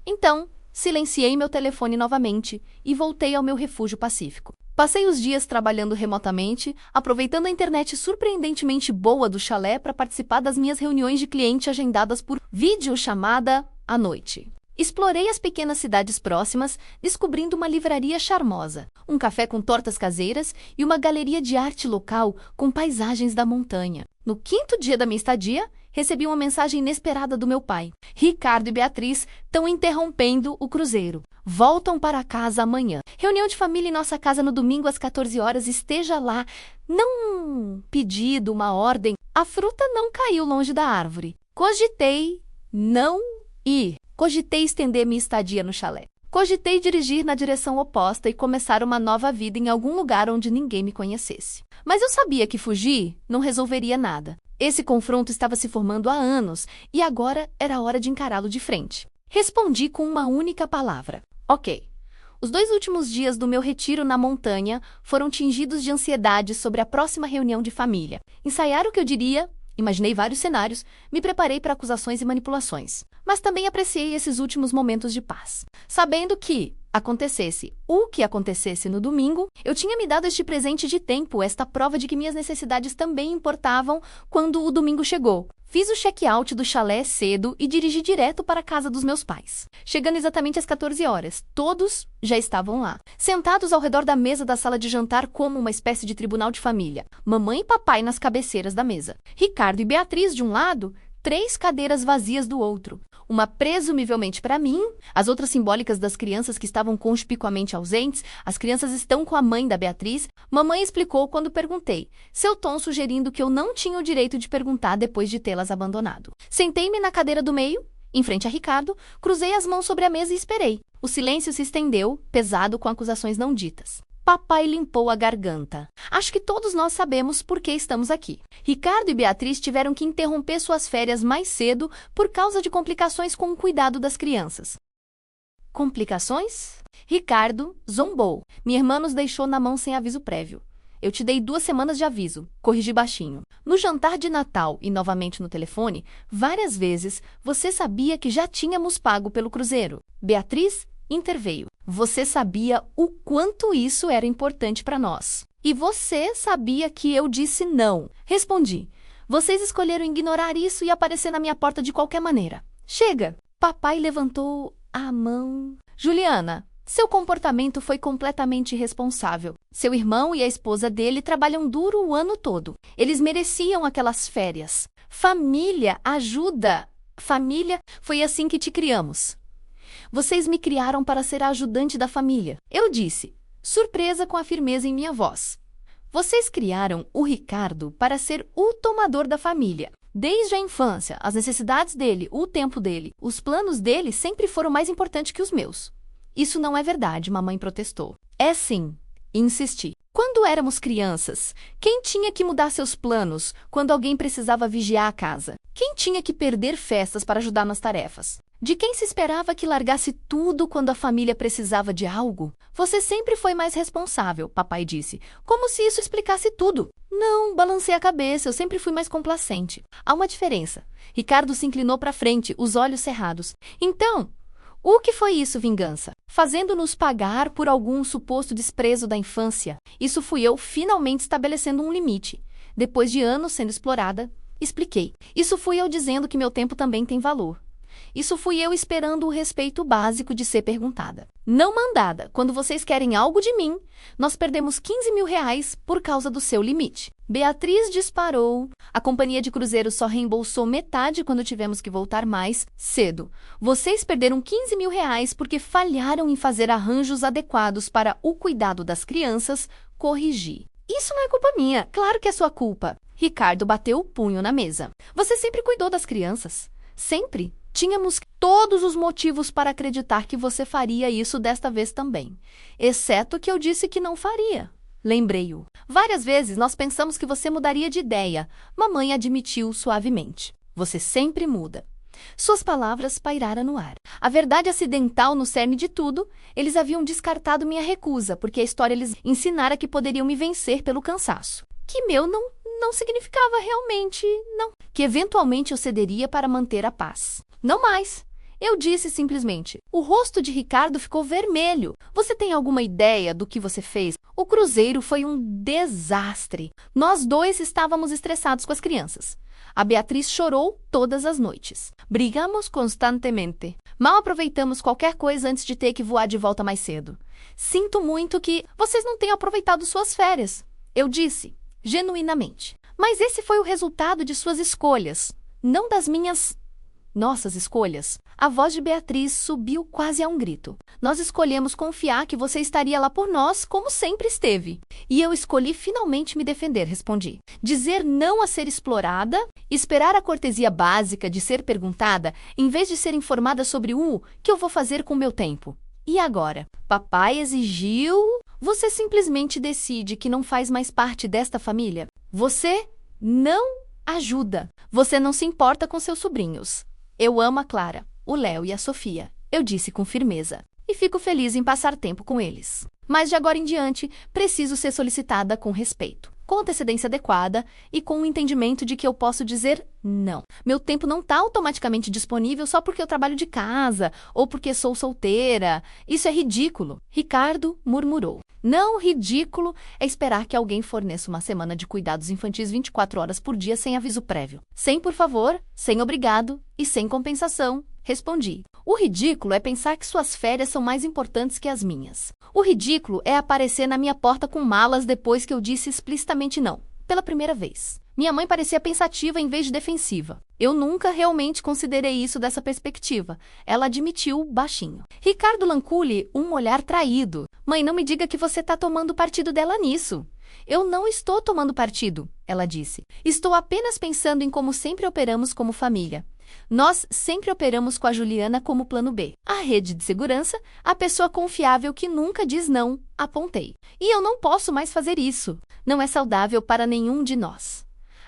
Speaker 1: Então, silenciei meu telefone novamente e voltei ao meu refúgio pacífico. Passei os dias trabalhando remotamente, aproveitando a internet surpreendentemente boa do chalé para participar das minhas reuniões de cliente agendadas por videochamada à noite. Explorei as pequenas cidades próximas, descobrindo uma livraria charmosa, um café com tortas caseiras e uma galeria de arte local com paisagens da montanha. No quinto dia da minha estadia, recebi uma mensagem inesperada do meu pai. Ricardo e Beatriz estão interrompendo o cruzeiro. Voltam para casa amanhã. Reunião de família em nossa casa no domingo às 14 horas. Esteja lá. Não um pedido, uma ordem. A fruta não caiu longe da árvore. Cogitei não ir. Cogitei estender minha estadia no chalé. Cogitei dirigir na direção oposta e começar uma nova vida em algum lugar onde ninguém me conhecesse. Mas eu sabia que fugir não resolveria nada. Esse confronto estava se formando há anos e agora era hora de encará-lo de frente. Respondi com uma única palavra: ok. Os 2 últimos dias do meu retiro na montanha foram tingidos de ansiedade sobre a próxima reunião de família. Ensaiar o que eu diria, imaginei vários cenários, me preparei para acusações e manipulações. Mas também apreciei esses últimos momentos de paz. Sabendo que, acontecesse o que acontecesse no domingo, eu tinha me dado este presente de tempo, esta prova de que minhas necessidades também importavam quando o domingo chegou. Fiz o check-out do chalé cedo e dirigi direto para a casa dos meus pais. Chegando exatamente às 14 horas, todos já estavam lá, sentados ao redor da mesa da sala de jantar como uma espécie de tribunal de família. Mamãe e papai nas cabeceiras da mesa. Ricardo e Beatriz de um lado, 3 cadeiras vazias do outro. Uma presumivelmente para mim, as outras simbólicas das crianças que estavam conspicuamente ausentes. As crianças estão com a mãe da Beatriz. Mamãe explicou quando perguntei, seu tom sugerindo que eu não tinha o direito de perguntar depois de tê-las abandonado. Sentei-me na cadeira do meio, em frente a Ricardo, cruzei as mãos sobre a mesa e esperei. O silêncio se estendeu, pesado com acusações não ditas. Papai limpou a garganta. Acho que todos nós sabemos por que estamos aqui. Ricardo e Beatriz tiveram que interromper suas férias mais cedo por causa de complicações com o cuidado das crianças. Complicações? Ricardo zombou. Minha irmã nos deixou na mão sem aviso prévio. Eu te dei 2 semanas de aviso, corrigi baixinho. No jantar de Natal e novamente no telefone, várias vezes você sabia que já tínhamos pago pelo cruzeiro. Beatriz interveio. Você sabia o quanto isso era importante para nós. E você sabia que eu disse não. Respondi. Vocês escolheram ignorar isso e aparecer na minha porta de qualquer maneira. Chega! Papai levantou a mão. Juliana, seu comportamento foi completamente irresponsável. Seu irmão e a esposa dele trabalham duro o ano todo. Eles mereciam aquelas férias. Família ajuda. Família, foi assim que te criamos. Vocês me criaram para ser a ajudante da família. Eu disse, surpresa com a firmeza em minha voz. Vocês criaram o Ricardo para ser o tomador da família. Desde a infância, as necessidades dele, o tempo dele, os planos dele sempre foram mais importantes que os meus. Isso não é verdade, mamãe protestou. É sim, insisti. Quando éramos crianças, quem tinha que mudar seus planos quando alguém precisava vigiar a casa? Quem tinha que perder festas para ajudar nas tarefas? De quem se esperava que largasse tudo quando a família precisava de algo? Você sempre foi mais responsável, papai disse, como se isso explicasse tudo. Não, balancei a cabeça, eu sempre fui mais complacente. Há uma diferença. Ricardo se inclinou para frente, os olhos cerrados. Então, o que foi isso, vingança? Fazendo-nos pagar por algum suposto desprezo da infância. Isso fui eu finalmente estabelecendo um limite. Depois de anos sendo explorada, expliquei. Isso fui eu dizendo que meu tempo também tem valor. Isso fui eu esperando o respeito básico de ser perguntada. Não mandada, quando vocês querem algo de mim, nós perdemos 15 mil reais por causa do seu limite. Beatriz disparou. A companhia de cruzeiro só reembolsou metade quando tivemos que voltar mais cedo. Vocês perderam 15 mil reais porque falharam em fazer arranjos adequados para o cuidado das crianças. Corrigi. Isso não é culpa minha, claro que é sua culpa. Ricardo bateu o punho na mesa. Você sempre cuidou das crianças. Sempre. Tínhamos todos os motivos para acreditar que você faria isso desta vez também. Exceto que eu disse que não faria. Lembrei-o. Várias vezes nós pensamos que você mudaria de ideia. Mamãe admitiu suavemente. Você sempre muda. Suas palavras pairaram no ar. A verdade acidental no cerne de tudo, eles haviam descartado minha recusa, porque a história lhes ensinara que poderiam me vencer pelo cansaço. Que meu não significava realmente, não. Que eventualmente eu cederia para manter a paz. Não mais. Eu disse simplesmente. O rosto de Ricardo ficou vermelho. Você tem alguma ideia do que você fez? O cruzeiro foi um desastre. Nós dois estávamos estressados com as crianças. A Beatriz chorou todas as noites. Brigamos constantemente. Mal aproveitamos qualquer coisa antes de ter que voar de volta mais cedo. Sinto muito que vocês não tenham aproveitado suas férias. Eu disse, genuinamente. Mas esse foi o resultado de suas escolhas, não das minhas... Nossas escolhas. A voz de Beatriz subiu quase a um grito. Nós escolhemos confiar que você estaria lá por nós, como sempre esteve. E eu escolhi finalmente me defender, respondi. Dizer não a ser explorada, esperar a cortesia básica de ser perguntada, em vez de ser informada sobre o que eu vou fazer com o meu tempo. E agora? Papai exigiu... Você simplesmente decide que não faz mais parte desta família. Você não ajuda. Você não se importa com seus sobrinhos. Eu amo a Clara, o Léo e a Sofia, eu disse com firmeza, e fico feliz em passar tempo com eles. Mas de agora em diante, preciso ser solicitada com respeito, com antecedência adequada e com o entendimento de que eu posso dizer não. Meu tempo não está automaticamente disponível só porque eu trabalho de casa ou porque sou solteira. Isso é ridículo. Ricardo murmurou. Não, ridículo é esperar que alguém forneça uma semana de cuidados infantis 24 horas por dia sem aviso prévio. Sem por favor, sem obrigado e sem compensação, respondi. O ridículo é pensar que suas férias são mais importantes que as minhas. O ridículo é aparecer na minha porta com malas depois que eu disse explicitamente não, pela primeira vez. Minha mãe parecia pensativa em vez de defensiva. Eu nunca realmente considerei isso dessa perspectiva. Ela admitiu baixinho. Ricardo Lanculi, um olhar traído. Mãe, não me diga que você está tomando partido dela nisso. Eu não estou tomando partido, ela disse. Estou apenas pensando em como sempre operamos como família. Nós sempre operamos com a Juliana como plano B. A rede de segurança, a pessoa confiável que nunca diz não, apontei. E eu não posso mais fazer isso. Não é saudável para nenhum de nós.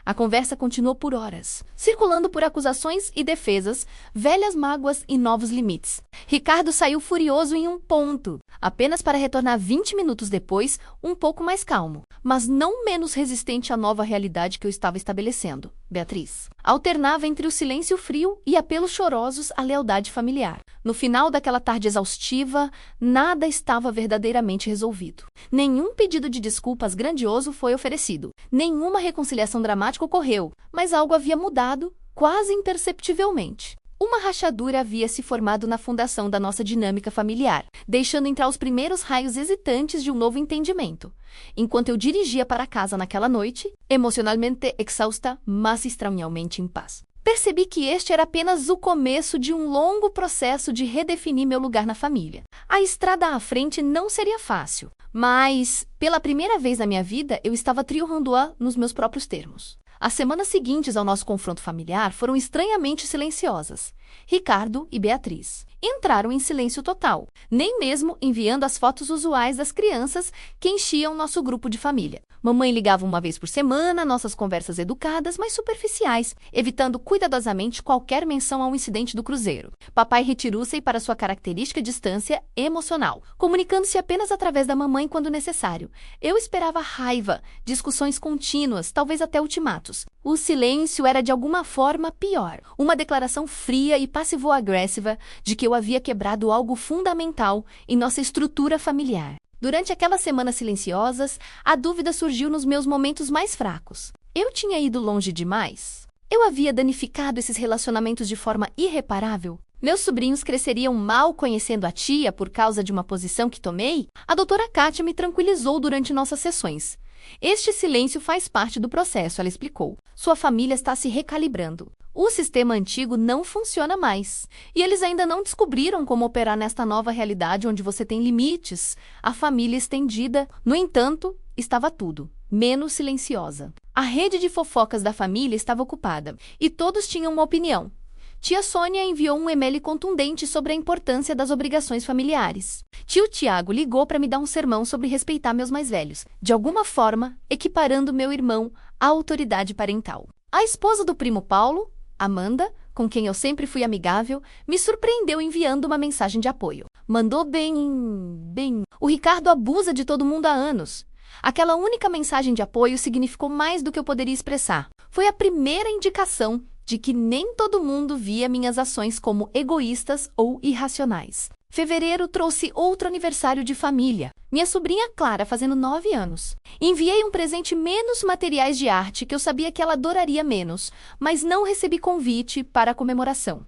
Speaker 1: A conversa continuou por horas, circulando por acusações e defesas, velhas mágoas e novos limites. Ricardo saiu furioso em um ponto, apenas para retornar 20 minutos depois, um pouco mais calmo, mas não menos resistente à nova realidade que eu estava estabelecendo. Beatriz alternava entre o silêncio frio e apelos chorosos à lealdade familiar. No final daquela tarde exaustiva, nada estava verdadeiramente resolvido. Nenhum pedido de desculpas grandioso foi oferecido. Nenhuma reconciliação dramática ocorreu, mas algo havia mudado, quase imperceptivelmente. Uma rachadura havia se formado na fundação da nossa dinâmica familiar, deixando entrar os primeiros raios hesitantes de um novo entendimento. Enquanto eu dirigia para casa naquela noite, emocionalmente exausta, mas estranhamente em paz. Percebi que este era apenas o começo de um longo processo de redefinir meu lugar na família. A estrada à frente não seria fácil, mas, pela primeira vez na minha vida, eu estava triunfando nos meus próprios termos. As semanas seguintes ao nosso confronto familiar foram estranhamente silenciosas. Ricardo e Beatriz entraram em silêncio total, nem mesmo enviando as fotos usuais das crianças que enchiam nosso grupo de família. Mamãe ligava uma vez por semana, nossas conversas educadas, mas superficiais, evitando cuidadosamente qualquer menção ao incidente do cruzeiro. Papai retirou-se para sua característica distância emocional, comunicando-se apenas através da mamãe quando necessário. Eu esperava raiva, discussões contínuas, talvez até ultimatos. O silêncio era de alguma forma pior, uma declaração fria e passivo-agressiva de que eu havia quebrado algo fundamental em nossa estrutura familiar. Durante aquelas semanas silenciosas, a dúvida surgiu nos meus momentos mais fracos. Eu tinha ido longe demais? Eu havia danificado esses relacionamentos de forma irreparável? Meus sobrinhos cresceriam mal conhecendo a tia por causa de uma posição que tomei? A doutora Kátia me tranquilizou durante nossas sessões. Este silêncio faz parte do processo, ela explicou. Sua família está se recalibrando. O sistema antigo não funciona mais. E eles ainda não descobriram como operar nesta nova realidade onde você tem limites. A família estendida, no entanto, estava tudo menos silenciosa. A rede de fofocas da família estava ocupada e todos tinham uma opinião. Tia Sônia enviou um e-mail contundente sobre a importância das obrigações familiares. Tio Tiago ligou para me dar um sermão sobre respeitar meus mais velhos, de alguma forma equiparando meu irmão à autoridade parental. A esposa do primo Paulo, Amanda, com quem eu sempre fui amigável, me surpreendeu enviando uma mensagem de apoio. Mandou bem. O Ricardo abusa de todo mundo há anos. Aquela única mensagem de apoio significou mais do que eu poderia expressar. Foi a primeira indicação de que nem todo mundo via minhas ações como egoístas ou irracionais. Fevereiro trouxe outro aniversário de família. Minha sobrinha Clara, fazendo 9 anos. Enviei um presente menos materiais de arte que eu sabia que ela adoraria menos, mas não recebi convite para a comemoração.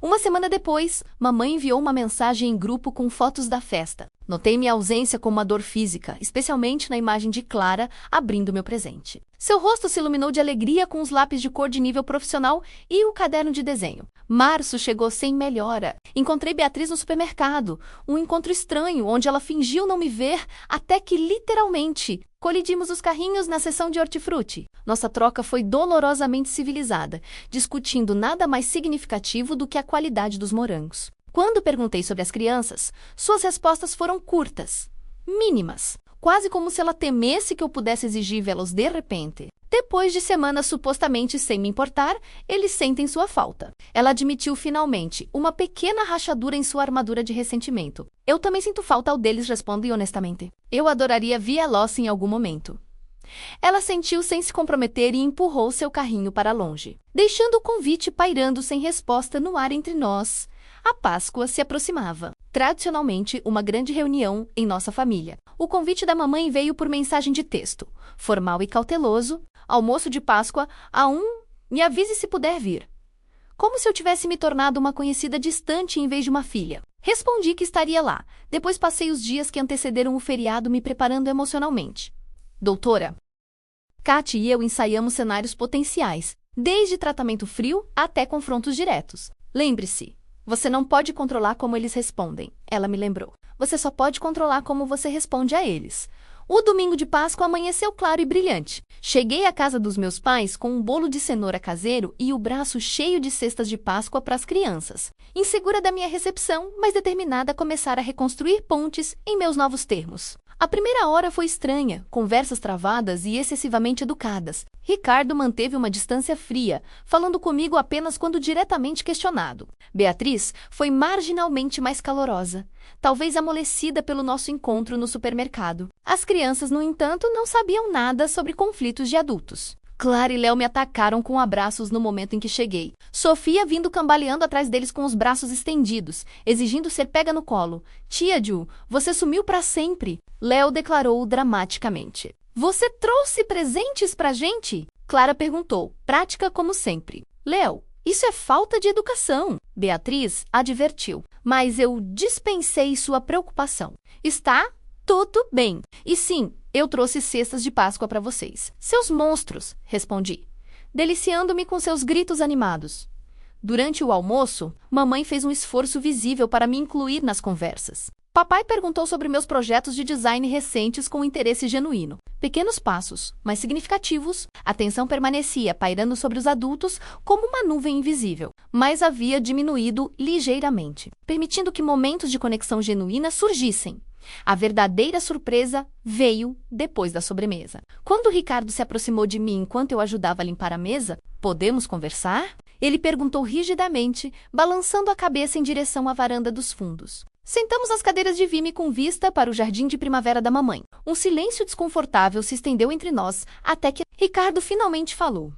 Speaker 1: Uma semana depois, mamãe enviou uma mensagem em grupo com fotos da festa. Notei minha ausência como uma dor física, especialmente na imagem de Clara abrindo meu presente. Seu rosto se iluminou de alegria com os lápis de cor de nível profissional e o caderno de desenho. Março chegou sem melhora. Encontrei Beatriz no supermercado, um encontro estranho, onde ela fingiu não me ver até que, literalmente, colidimos os carrinhos na seção de hortifruti. Nossa troca foi dolorosamente civilizada, discutindo nada mais significativo do que a qualidade dos morangos. Quando perguntei sobre as crianças, suas respostas foram curtas, mínimas, quase como se ela temesse que eu pudesse exigir vê-los de repente. Depois de semanas supostamente sem me importar, eles sentem sua falta. Ela admitiu finalmente uma pequena rachadura em sua armadura de ressentimento. Eu também sinto falta ao deles, respondi honestamente. Eu adoraria vê-los em algum momento. Ela sentiu sem se comprometer e empurrou seu carrinho para longe, deixando o convite pairando sem resposta no ar entre nós. A Páscoa se aproximava. Tradicionalmente, uma grande reunião em nossa família. O convite da mamãe veio por mensagem de texto, formal e cauteloso. Almoço de Páscoa me avise se puder vir. Como se eu tivesse me tornado uma conhecida distante em vez de uma filha. Respondi que estaria lá. Depois passei os dias que antecederam o feriado me preparando emocionalmente. Doutora, Kátia e eu ensaiamos cenários potenciais, desde tratamento frio até confrontos diretos. Lembre-se, você não pode controlar como eles respondem, ela me lembrou. Você só pode controlar como você responde a eles. O domingo de Páscoa amanheceu claro e brilhante. Cheguei à casa dos meus pais com um bolo de cenoura caseiro e o braço cheio de cestas de Páscoa para as crianças. Insegura da minha recepção, mas determinada a começar a reconstruir pontes em meus novos termos. A primeira hora foi estranha, conversas travadas e excessivamente educadas. Ricardo manteve uma distância fria, falando comigo apenas quando diretamente questionado. Beatriz foi marginalmente mais calorosa, talvez amolecida pelo nosso encontro no supermercado. As crianças, no entanto, não sabiam nada sobre conflitos de adultos. Clara e Léo me atacaram com abraços no momento em que cheguei. Sofia vindo cambaleando atrás deles com os braços estendidos, exigindo ser pega no colo. Tia Ju, você sumiu para sempre. Léo declarou dramaticamente. Você trouxe presentes pra gente? Clara perguntou, prática como sempre. Léo, isso é falta de educação. Beatriz advertiu, mas eu dispensei sua preocupação. Está tudo bem. E sim, eu trouxe cestas de Páscoa para vocês. Seus monstros, respondi, deliciando-me com seus gritos animados. Durante o almoço, mamãe fez um esforço visível para me incluir nas conversas. Papai perguntou sobre meus projetos de design recentes com interesse genuíno. Pequenos passos, mas significativos, a tensão permanecia pairando sobre os adultos como uma nuvem invisível, mas havia diminuído ligeiramente, permitindo que momentos de conexão genuína surgissem. A verdadeira surpresa veio depois da sobremesa. Quando Ricardo se aproximou de mim enquanto eu ajudava a limpar a mesa, "Podemos conversar?" Ele perguntou rigidamente, balançando a cabeça em direção à varanda dos fundos. Sentamos nas cadeiras de vime com vista para o jardim de primavera da mamãe. Um silêncio desconfortável se estendeu entre nós, até que Ricardo finalmente falou.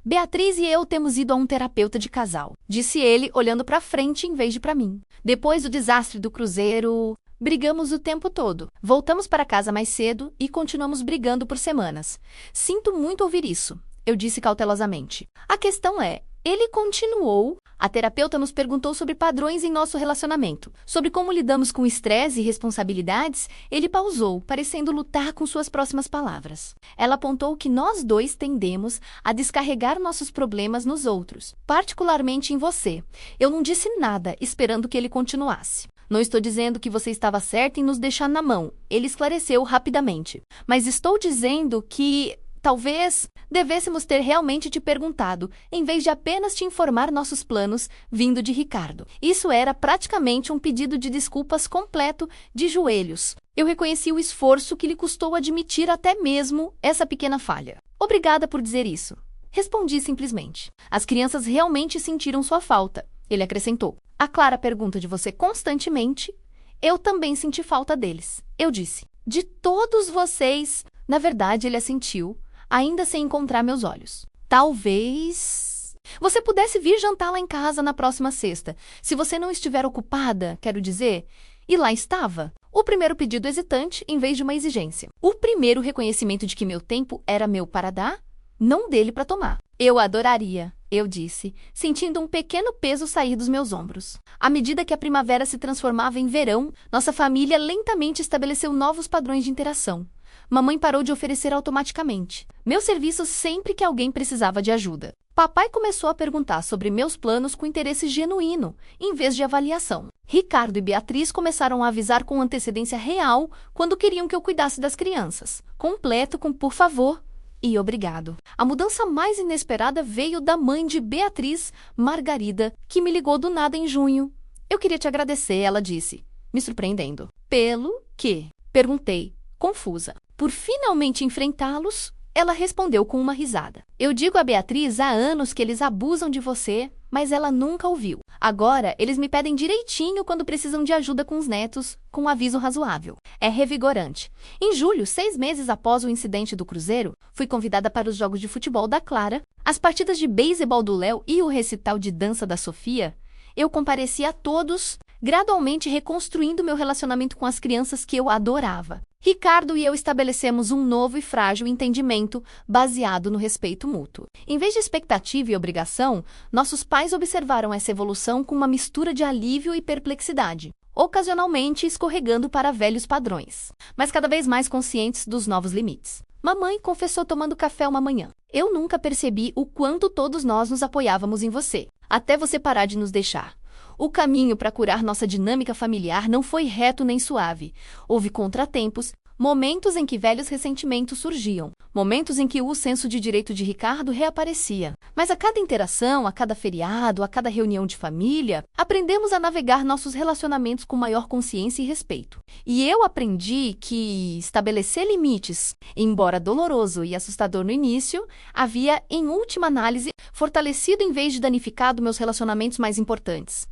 Speaker 1: "Beatriz e eu temos ido a um terapeuta de casal", disse ele, olhando para frente em vez de para mim. "Depois do desastre do cruzeiro, brigamos o tempo todo. Voltamos para casa mais cedo e continuamos brigando por semanas. Sinto muito ouvir isso", eu disse cautelosamente. "A questão é", ele continuou, "a terapeuta nos perguntou sobre padrões em nosso relacionamento, sobre como lidamos com estresse e responsabilidades." Ele pausou, parecendo lutar com suas próximas palavras. Ela apontou que nós dois tendemos a descarregar nossos problemas nos outros, particularmente em você. Eu não disse nada, esperando que ele continuasse. "Não estou dizendo que você estava certa em nos deixar na mão", ele esclareceu rapidamente. "Mas estou dizendo que talvez devêssemos ter realmente te perguntado, em vez de apenas te informar nossos planos, vindo de Ricardo." Isso era praticamente um pedido de desculpas completo, de joelhos. Eu reconheci o esforço que lhe custou admitir até mesmo essa pequena falha. "Obrigada por dizer isso", respondi simplesmente. "As crianças realmente sentiram sua falta", ele acrescentou. "A Clara pergunta de você constantemente. Eu também senti falta deles", eu disse. "De todos vocês." Na verdade, ele assentiu, ainda sem encontrar meus olhos. "Talvez você pudesse vir jantar lá em casa na próxima sexta, se você não estiver ocupada, quero dizer." E lá estava. O primeiro pedido hesitante, em vez de uma exigência. O primeiro reconhecimento de que meu tempo era meu para dar, não dele para tomar. "Eu adoraria", eu disse, sentindo um pequeno peso sair dos meus ombros. À medida que a primavera se transformava em verão, nossa família lentamente estabeleceu novos padrões de interação. Mamãe parou de oferecer automaticamente meus serviços sempre que alguém precisava de ajuda. Papai começou a perguntar sobre meus planos com interesse genuíno, em vez de avaliação. Ricardo e Beatriz começaram a avisar com antecedência real quando queriam que eu cuidasse das crianças, completo com "por favor" e "obrigado". A mudança mais inesperada veio da mãe de Beatriz, Margarida, que me ligou do nada em junho. "Eu queria te agradecer", ela disse, me surpreendendo. "Pelo quê?", perguntei, confusa. "Por finalmente enfrentá-los", ela respondeu com uma risada. "Eu digo a Beatriz há anos que eles abusam de você, mas ela nunca ouviu. Agora, eles me pedem direitinho quando precisam de ajuda com os netos, com um aviso razoável. É revigorante." Em julho, 6 meses após o incidente do cruzeiro, fui convidada para os jogos de futebol da Clara, as partidas de beisebol do Léo e o recital de dança da Sofia. Eu compareci a todos, gradualmente reconstruindo meu relacionamento com as crianças que eu adorava. Ricardo e eu estabelecemos um novo e frágil entendimento baseado no respeito mútuo. Em vez de expectativa e obrigação, nossos pais observaram essa evolução com uma mistura de alívio e perplexidade, ocasionalmente escorregando para velhos padrões, mas cada vez mais conscientes dos novos limites. Mamãe confessou tomando café uma manhã: "Eu nunca percebi o quanto todos nós nos apoiávamos em você, até você parar de nos deixar. O caminho para curar nossa dinâmica familiar não foi reto nem suave. Houve contratempos, momentos em que velhos ressentimentos surgiam, momentos em que o senso de direito de Ricardo reaparecia. Mas a cada interação, a cada feriado, a cada reunião de família, aprendemos a navegar nossos relacionamentos com maior consciência e respeito. E eu aprendi que estabelecer limites, embora doloroso e assustador no início, havia, em última análise, fortalecido em vez de danificado meus relacionamentos mais importantes."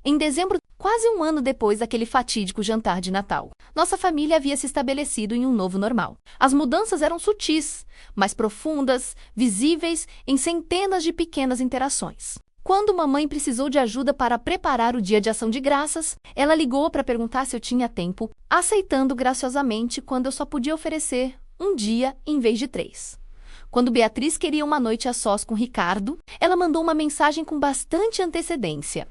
Speaker 1: Em dezembro, quase um ano depois daquele fatídico jantar de Natal, nossa família havia se estabelecido em um novo normal. As mudanças eram sutis, mais profundas, visíveis em centenas de pequenas interações. Quando mamãe precisou de ajuda para preparar o dia de ação de graças, ela ligou para perguntar se eu tinha tempo, aceitando graciosamente quando eu só podia oferecer um dia em vez de 3. Quando Beatriz queria uma noite a sós com Ricardo, ela mandou uma mensagem com bastante antecedência: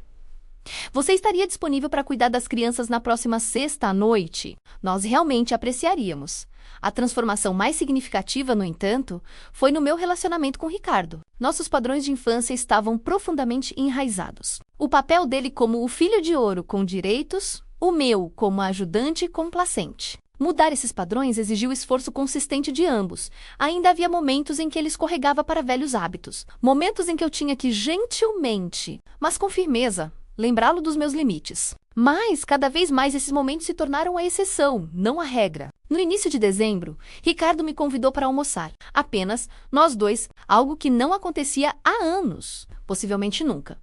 Speaker 1: "Você estaria disponível para cuidar das crianças na próxima sexta à noite? Nós realmente apreciaríamos." A transformação mais significativa, no entanto, foi no meu relacionamento com Ricardo. Nossos padrões de infância estavam profundamente enraizados. O papel dele como o filho de ouro com direitos, o meu como ajudante complacente. Mudar esses padrões exigiu esforço consistente de ambos. Ainda havia momentos em que ele escorregava para velhos hábitos. Momentos em que eu tinha que gentilmente, mas com firmeza, lembrá-lo dos meus limites. Mas, cada vez mais, esses momentos se tornaram a exceção, não a regra. No início de dezembro, Ricardo me convidou para almoçar. Apenas nós dois, algo que não acontecia há anos, possivelmente nunca.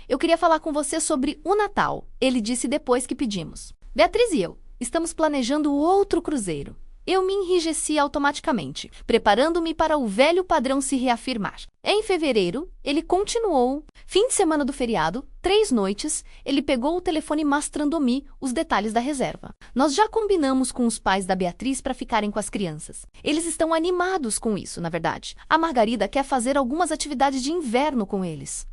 Speaker 1: Eu queria falar com você sobre o Natal, ele disse depois que pedimos. Beatriz e eu estamos planejando outro cruzeiro. Eu me enrijeci automaticamente, preparando-me para o velho padrão se reafirmar. Em fevereiro, ele continuou. Fim de semana do feriado, 3 noites, ele pegou o telefone mostrando-me os detalhes da reserva. Nós já combinamos com os pais da Beatriz para ficarem com as crianças. Eles estão animados com isso, na verdade. A Margarida quer fazer algumas atividades de inverno com eles.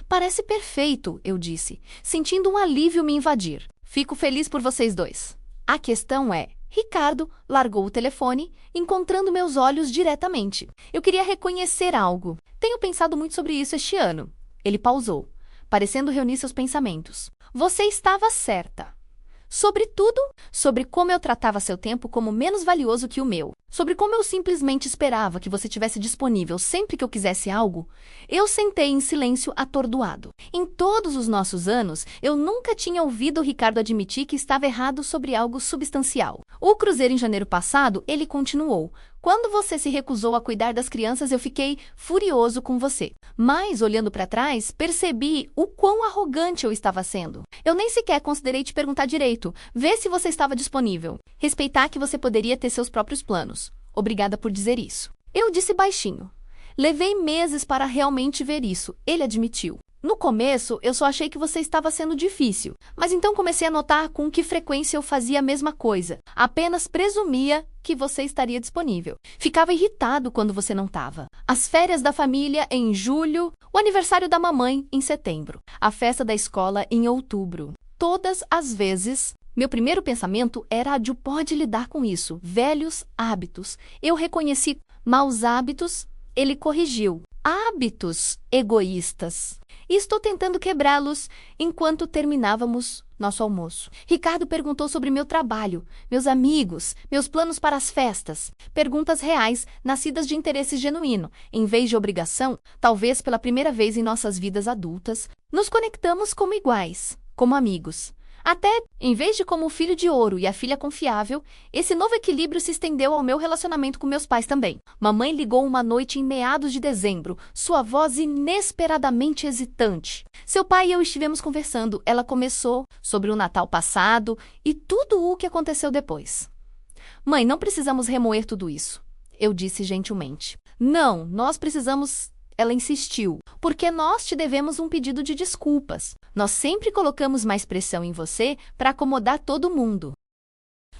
Speaker 1: Parece perfeito, eu disse, sentindo um alívio me invadir. Fico feliz por vocês dois. A questão é... Ricardo largou o telefone, encontrando meus olhos diretamente. Eu queria reconhecer algo. Tenho pensado muito sobre isso este ano. Ele pausou, parecendo reunir seus pensamentos. Você estava certa. Sobretudo, sobre como eu tratava seu tempo como menos valioso que o meu. Sobre como eu simplesmente esperava que você tivesse disponível sempre que eu quisesse algo. Eu sentei em silêncio atordoado. Em todos os nossos anos, eu nunca tinha ouvido o Ricardo admitir que estava errado sobre algo substancial. O cruzeiro em janeiro passado, ele continuou. Quando você se recusou a cuidar das crianças, eu fiquei furioso com você. Mas, olhando para trás, percebi o quão arrogante eu estava sendo. Eu nem sequer considerei te perguntar direito. Vê se você estava disponível. Respeitar que você poderia ter seus próprios planos. Obrigada por dizer isso. Eu disse baixinho. Levei meses para realmente ver isso, ele admitiu. No começo, eu só achei que você estava sendo difícil, mas então comecei a notar com que frequência eu fazia a mesma coisa. Apenas presumia que você estaria disponível. Ficava irritado quando você não estava. As férias da família em julho, o aniversário da mamãe em setembro, a festa da escola em outubro. Todas as vezes, meu primeiro pensamento era de pode lidar com isso. Velhos hábitos. Eu reconheci maus hábitos, ele corrigiu. Hábitos egoístas. E estou tentando quebrá-los enquanto terminávamos nosso almoço. Ricardo perguntou sobre meu trabalho, meus amigos, meus planos para as festas. Perguntas reais, nascidas de interesse genuíno. Em vez de obrigação, talvez pela primeira vez em nossas vidas adultas, nos conectamos como iguais, como amigos. Até, em vez de como o filho de ouro e a filha confiável, esse novo equilíbrio se estendeu ao meu relacionamento com meus pais também. Mamãe ligou uma noite em meados de dezembro, sua voz inesperadamente hesitante. Seu pai e eu estivemos conversando. Ela começou sobre o Natal passado e tudo o que aconteceu depois. Mãe, não precisamos remoer tudo isso, eu disse gentilmente. Não, nós precisamos... Ela insistiu, porque nós te devemos um pedido de desculpas. Nós sempre colocamos mais pressão em você para acomodar todo mundo.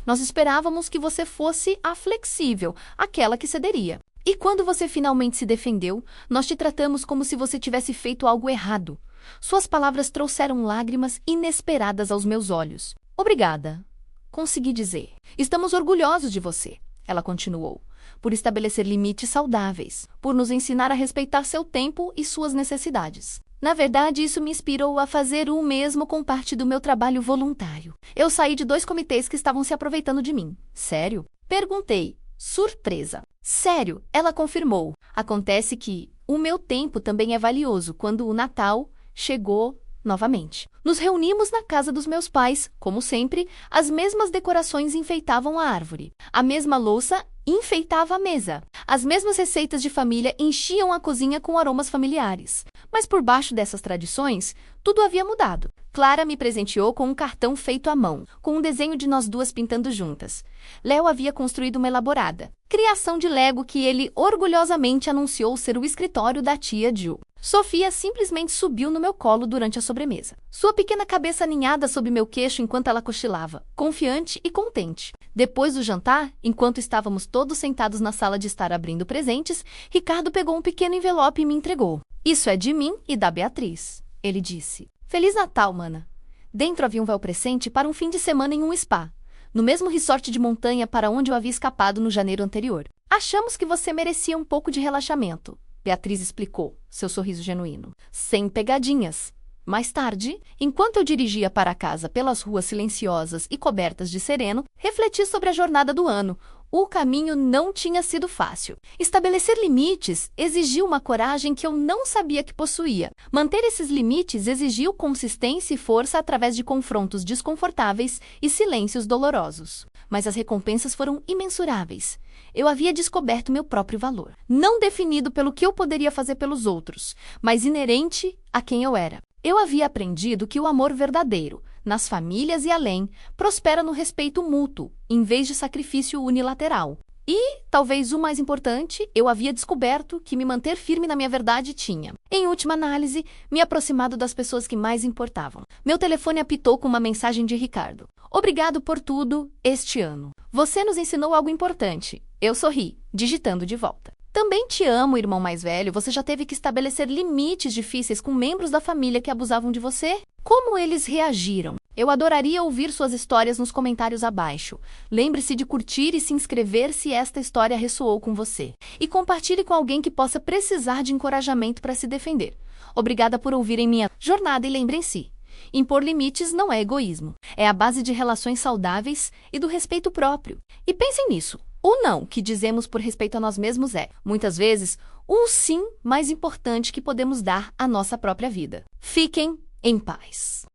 Speaker 1: Nós esperávamos que você fosse a flexível, aquela que cederia. E quando você finalmente se defendeu, nós te tratamos como se você tivesse feito algo errado. Suas palavras trouxeram lágrimas inesperadas aos meus olhos. Obrigada, consegui dizer. Estamos orgulhosos de você, ela continuou. Por estabelecer limites saudáveis, por nos ensinar a respeitar seu tempo e suas necessidades. Na verdade, isso me inspirou a fazer o mesmo com parte do meu trabalho voluntário. Eu saí de 2 comitês que estavam se aproveitando de mim. Sério? Perguntei, surpresa. Sério, ela confirmou. Acontece que o meu tempo também é valioso quando o Natal chegou novamente. Nos reunimos na casa dos meus pais. Como sempre, as mesmas decorações enfeitavam a árvore. A mesma louça enfeitava a mesa. As mesmas receitas de família enchiam a cozinha com aromas familiares. Mas por baixo dessas tradições, tudo havia mudado. Clara me presenteou com um cartão feito à mão, com um desenho de nós duas pintando juntas. Léo havia construído uma elaborada criação de Lego que ele orgulhosamente anunciou ser o escritório da tia Jill. Sofia simplesmente subiu no meu colo durante a sobremesa. Sua pequena cabeça aninhada sob meu queixo enquanto ela cochilava, confiante e contente. Depois do jantar, enquanto estávamos todos sentados na sala de estar abrindo presentes, Ricardo pegou um pequeno envelope e me entregou. Isso é de mim e da Beatriz, ele disse. Feliz Natal, mana. Dentro havia um véu presente para um fim de semana em um spa, no mesmo resort de montanha para onde eu havia escapado no janeiro anterior. Achamos que você merecia um pouco de relaxamento, Beatriz explicou, seu sorriso genuíno. Sem pegadinhas. Mais tarde, enquanto eu dirigia para casa pelas ruas silenciosas e cobertas de sereno, refleti sobre a jornada do ano. O caminho não tinha sido fácil. Estabelecer limites exigiu uma coragem que eu não sabia que possuía. Manter esses limites exigiu consistência e força através de confrontos desconfortáveis e silêncios dolorosos. Mas as recompensas foram imensuráveis. Eu havia descoberto meu próprio valor, não definido pelo que eu poderia fazer pelos outros, mas inerente a quem eu era. Eu havia aprendido que o amor verdadeiro, nas famílias e além, prospera no respeito mútuo, em vez de sacrifício unilateral. E, talvez o mais importante, eu havia descoberto que me manter firme na minha verdade tinha, em última análise, me aproximado das pessoas que mais importavam. Meu telefone apitou com uma mensagem de Ricardo. Obrigado por tudo este ano. Você nos ensinou algo importante. Eu sorri, digitando de volta. Também te amo, irmão mais velho. Você já teve que estabelecer limites difíceis com membros da família que abusavam de você? Como eles reagiram? Eu adoraria ouvir suas histórias nos comentários abaixo. Lembre-se de curtir e se inscrever se esta história ressoou com você. E compartilhe com alguém que possa precisar de encorajamento para se defender. Obrigada por ouvirem minha jornada e lembrem-se: impor limites não é egoísmo. É a base de relações saudáveis e do respeito próprio. E pensem nisso. O não que dizemos por respeito a nós mesmos é, muitas vezes, o sim mais importante que podemos dar à nossa própria vida. Fiquem em paz.